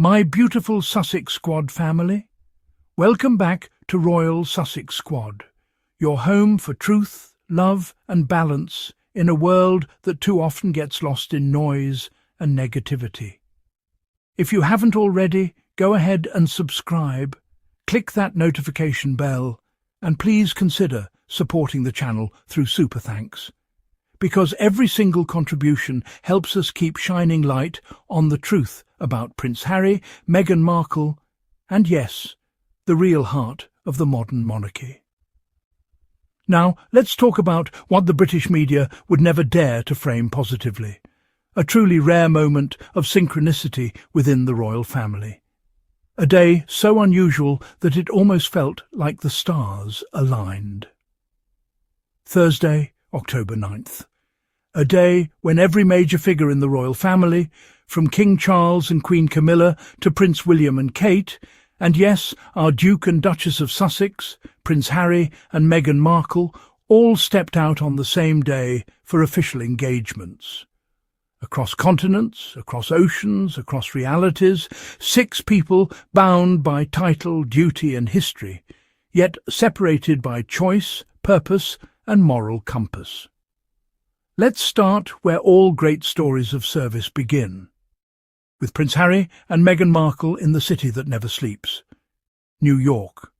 My beautiful Sussex Squad family, welcome back to Royal Sussex Squad, your home for truth, love and balance in a world that too often gets lost in noise and negativity. If you haven't already, go ahead and subscribe, click that notification bell, and please consider supporting the channel through super thanks, because every single contribution helps us keep shining light on the truth about Prince Harry, Meghan Markle, and yes, the real heart of the modern monarchy. Now, let's talk about what the British media would never dare to frame positively, a truly rare moment of synchronicity within the royal family. A day so unusual that it almost felt like the stars aligned. Thursday, October 9th. A day when every major figure in the royal family, from King Charles and Queen Camilla to Prince William and Kate, and yes, our Duke and Duchess of Sussex, Prince Harry and Meghan Markle, all stepped out on the same day for official engagements. Across continents, across oceans, across realities, 6 people bound by title, duty and history, yet separated by choice, purpose and moral compass. Let's start where all great stories of service begin, with Prince Harry and Meghan Markle in the city that never sleeps, New York.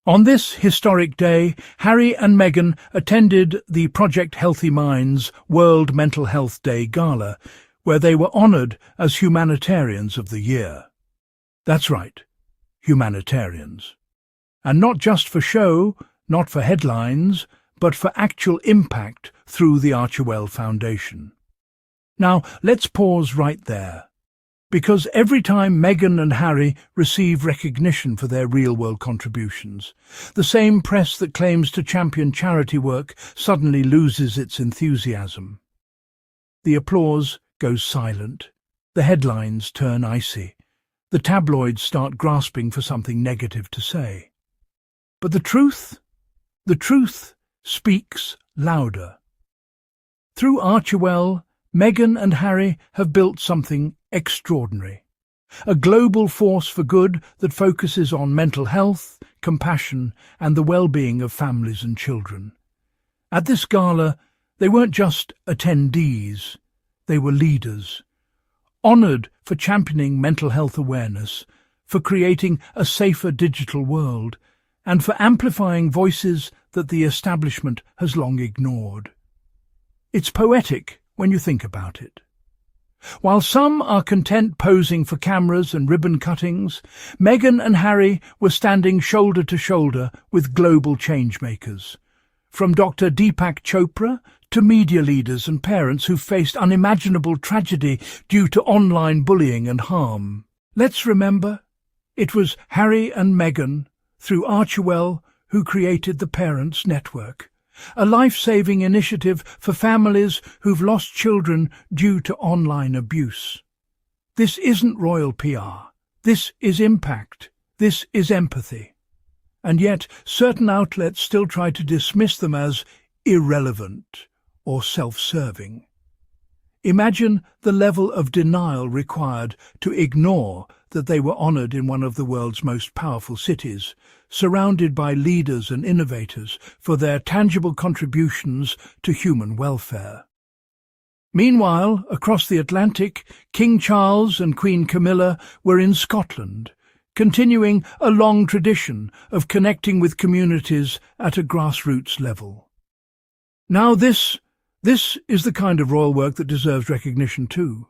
On this historic day, Harry and Meghan attended the Project Healthy Minds World Mental Health Day Gala, where they were honoured as Humanitarians of the Year. That's right, Humanitarians. And not just for show, not for headlines, but for actual impact through the Archewell Foundation. Now, let's pause right there, because every time Meghan and Harry receive recognition for their real-world contributions, the same press that claims to champion charity work suddenly loses its enthusiasm. The applause goes silent, the headlines turn icy, the tabloids start grasping for something negative to say. But the truth speaks louder. Through Archewell, Meghan and Harry have built something extraordinary, a global force for good that focuses on mental health, compassion and the well-being of families and children. At this gala, they weren't just attendees, they were leaders, honoured for championing mental health awareness, for creating a safer digital world, and for amplifying voices that the establishment has long ignored. It's poetic when you think about it. While some are content posing for cameras and ribbon cuttings, Meghan and Harry were standing shoulder to shoulder with global changemakers, from Dr. Deepak Chopra to media leaders and parents who faced unimaginable tragedy due to online bullying and harm. Let's remember, it was Harry and Meghan, through Archewell, who created the Parents Network, a life-saving initiative for families who've lost children due to online abuse. This isn't royal PR. This is impact. This is empathy. And yet, certain outlets still try to dismiss them as irrelevant or self-serving. Imagine the level of denial required to ignore that they were honoured in one of the world's most powerful cities, surrounded by leaders and innovators for their tangible contributions to human welfare. Meanwhile, across the Atlantic, King Charles and Queen Camilla were in Scotland, continuing a long tradition of connecting with communities at a grassroots level. Now this is the kind of royal work that deserves recognition too.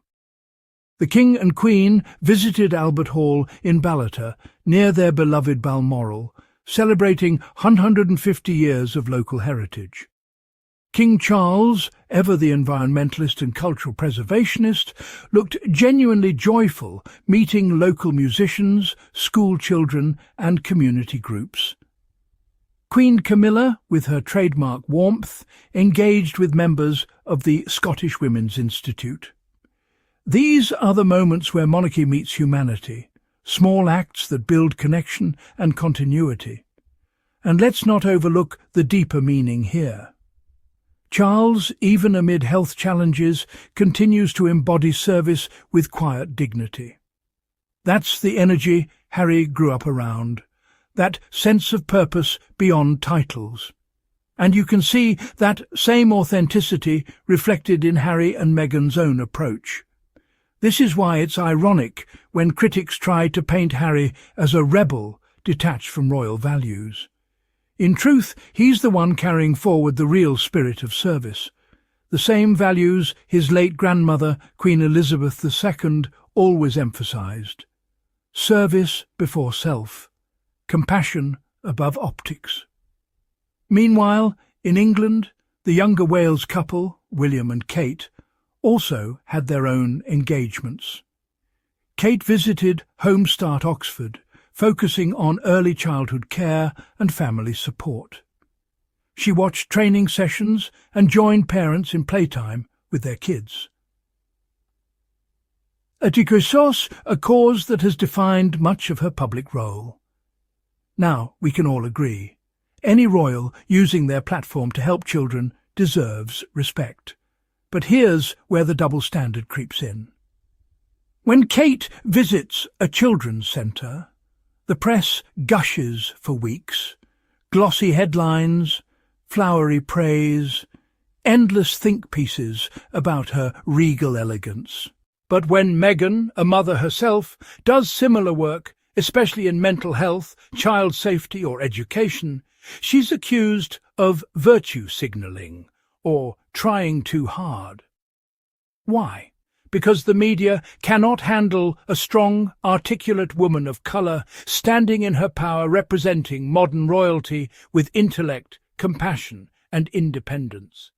The King and Queen visited Albert Hall in Ballater, near their beloved Balmoral, celebrating 150 years of local heritage. King Charles, ever the environmentalist and cultural preservationist, looked genuinely joyful meeting local musicians, school children and community groups. Queen Camilla, with her trademark warmth, engaged with members of the Scottish Women's Institute. These are the moments where monarchy meets humanity, small acts that build connection and continuity. And let's not overlook the deeper meaning here. Charles, even amid health challenges, continues to embody service with quiet dignity. That's the energy Harry grew up around, that sense of purpose beyond titles. And you can see that same authenticity reflected in Harry and Meghan's own approach. This is why it's ironic when critics try to paint Harry as a rebel detached from royal values. In truth, he's the one carrying forward the real spirit of service, the same values his late grandmother, Queen Elizabeth II, always emphasised. Service before self, compassion above optics. Meanwhile, in England, the younger Wales couple, William and Kate, also had their own engagements. Kate visited Home Start Oxford, focusing on early childhood care and family support. She watched training sessions and joined parents in playtime with their kids. A Duchess, a cause that has defined much of her public role. Now, we can all agree, any royal using their platform to help children deserves respect. But here's where the double standard creeps in. When Kate visits a children's centre, the press gushes for weeks, glossy headlines, flowery praise, endless think pieces about her regal elegance. But when Meghan, a mother herself, does similar work, especially in mental health, child safety or education, she's accused of virtue signalling or trying too hard. Why? Because the media cannot handle a strong, articulate woman of colour standing in her power representing modern royalty with intellect, compassion and independence.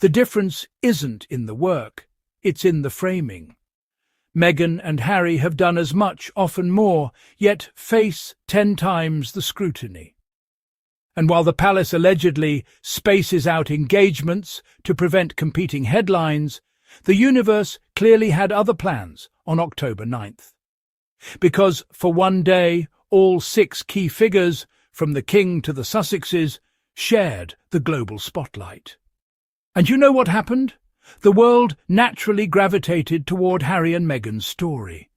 The difference isn't in the work, it's in the framing. Meghan and Harry have done as much, often more, yet face 10 times the scrutiny. And while the palace allegedly spaces out engagements to prevent competing headlines, the universe clearly had other plans on October 9th. Because for one day, all 6 key figures, from the King to the Sussexes, shared the global spotlight. And you know what happened? The world naturally gravitated toward Harry and Meghan's story.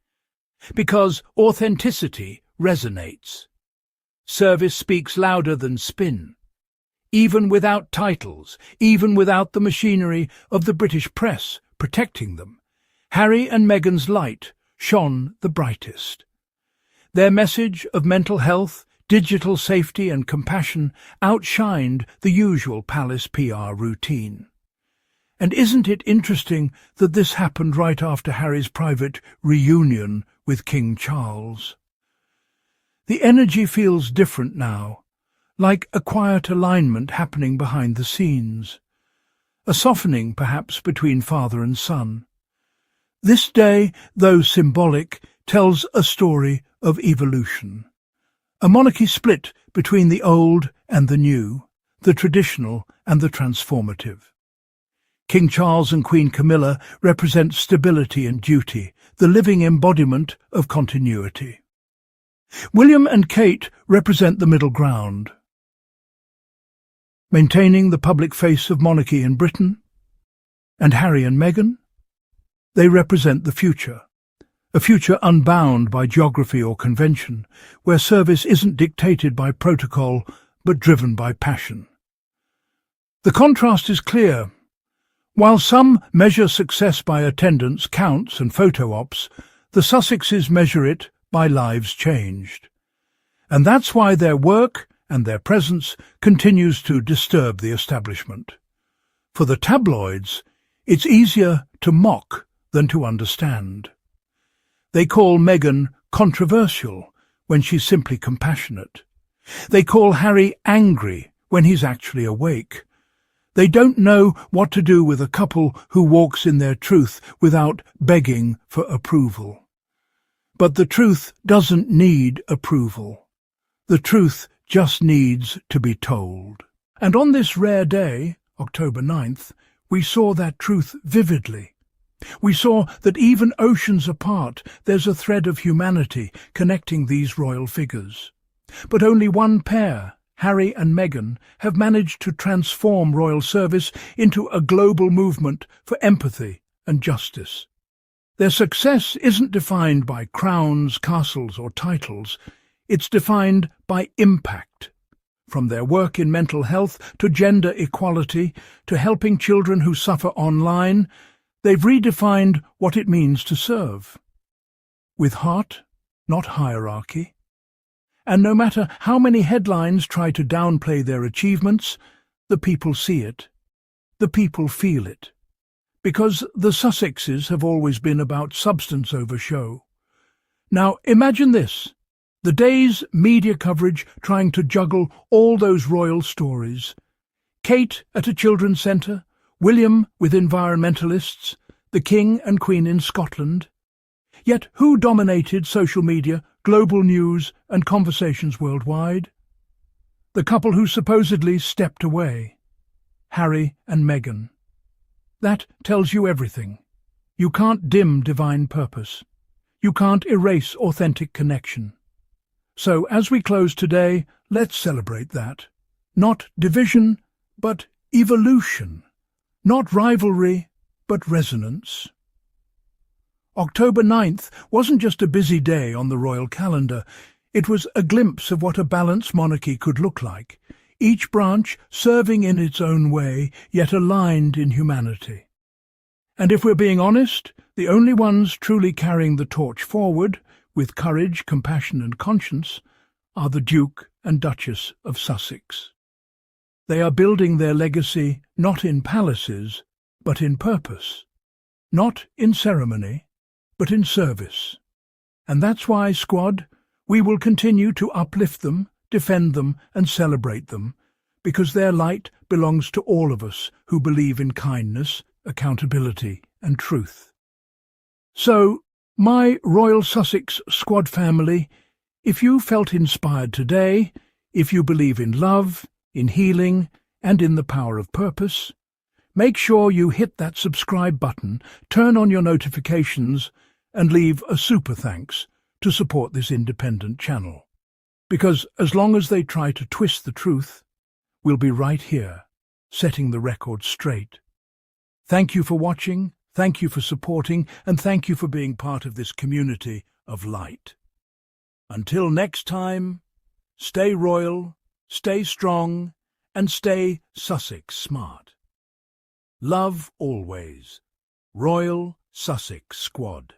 Because authenticity resonates. Service speaks louder than spin. Even without titles, even without the machinery of the British press protecting them, Harry and Meghan's light shone the brightest. Their message of mental health, digital safety and compassion outshined the usual palace PR routine. And isn't it interesting that this happened right after Harry's private reunion with King Charles? The energy feels different now, like a quiet alignment happening behind the scenes. A softening, perhaps, between father and son. This day, though symbolic, tells a story of evolution. A monarchy split between the old and the new, the traditional and the transformative. King Charles and Queen Camilla represent stability and duty, the living embodiment of continuity. William and Kate represent the middle ground, maintaining the public face of monarchy in Britain. And Harry and Meghan? They represent the future, a future unbound by geography or convention, where service isn't dictated by protocol but driven by passion. The contrast is clear. While some measure success by attendance, counts and photo ops, the Sussexes measure it by lives changed. And that's why their work and their presence continues to disturb the establishment. For the tabloids, it's easier to mock than to understand. They call Meghan controversial when she's simply compassionate. They call Harry angry when he's actually awake. They don't know what to do with a couple who walks in their truth without begging for approval. But the truth doesn't need approval. The truth just needs to be told. And on this rare day, October 9th, we saw that truth vividly. We saw that even oceans apart, there's a thread of humanity connecting these royal figures. But only one pair, Harry and Meghan, have managed to transform royal service into a global movement for empathy and justice. Their success isn't defined by crowns, castles, or titles. It's defined by impact. From their work in mental health to gender equality to helping children who suffer online, they've redefined what it means to serve. With heart, not hierarchy. And no matter how many headlines try to downplay their achievements, the people see it. The people feel it. Because the Sussexes have always been about substance over show. Now imagine this. The day's media coverage trying to juggle all those royal stories. Kate at a children's centre, William with environmentalists, the King and Queen in Scotland. Yet who dominated social media, global news and conversations worldwide? The couple who supposedly stepped away. Harry and Meghan. That tells you everything. You can't dim divine purpose. You can't erase authentic connection. So as we close today, let's celebrate that. Not division, but evolution. Not rivalry, but resonance. October 9th wasn't just a busy day on the royal calendar. It was a glimpse of what a balanced monarchy could look like, each branch serving in its own way, yet aligned in humanity. And if we're being honest, the only ones truly carrying the torch forward, with courage, compassion and conscience, are the Duke and Duchess of Sussex. They are building their legacy not in palaces, but in purpose. Not in ceremony, but in service. And that's why, Squad, we will continue to uplift them, defend them and celebrate them, because their light belongs to all of us who believe in kindness, accountability and truth. So, my Royal Sussex Squad family, if you felt inspired today, if you believe in love, in healing, and in the power of purpose, make sure you hit that subscribe button, turn on your notifications, and leave a super thanks to support this independent channel. Because as long as they try to twist the truth, we'll be right here, setting the record straight. Thank you for watching. Thank you for supporting, and thank you for being part of this community of light. Until next time, stay royal, stay strong, and stay Sussex smart. Love always. Royal Sussex Squad.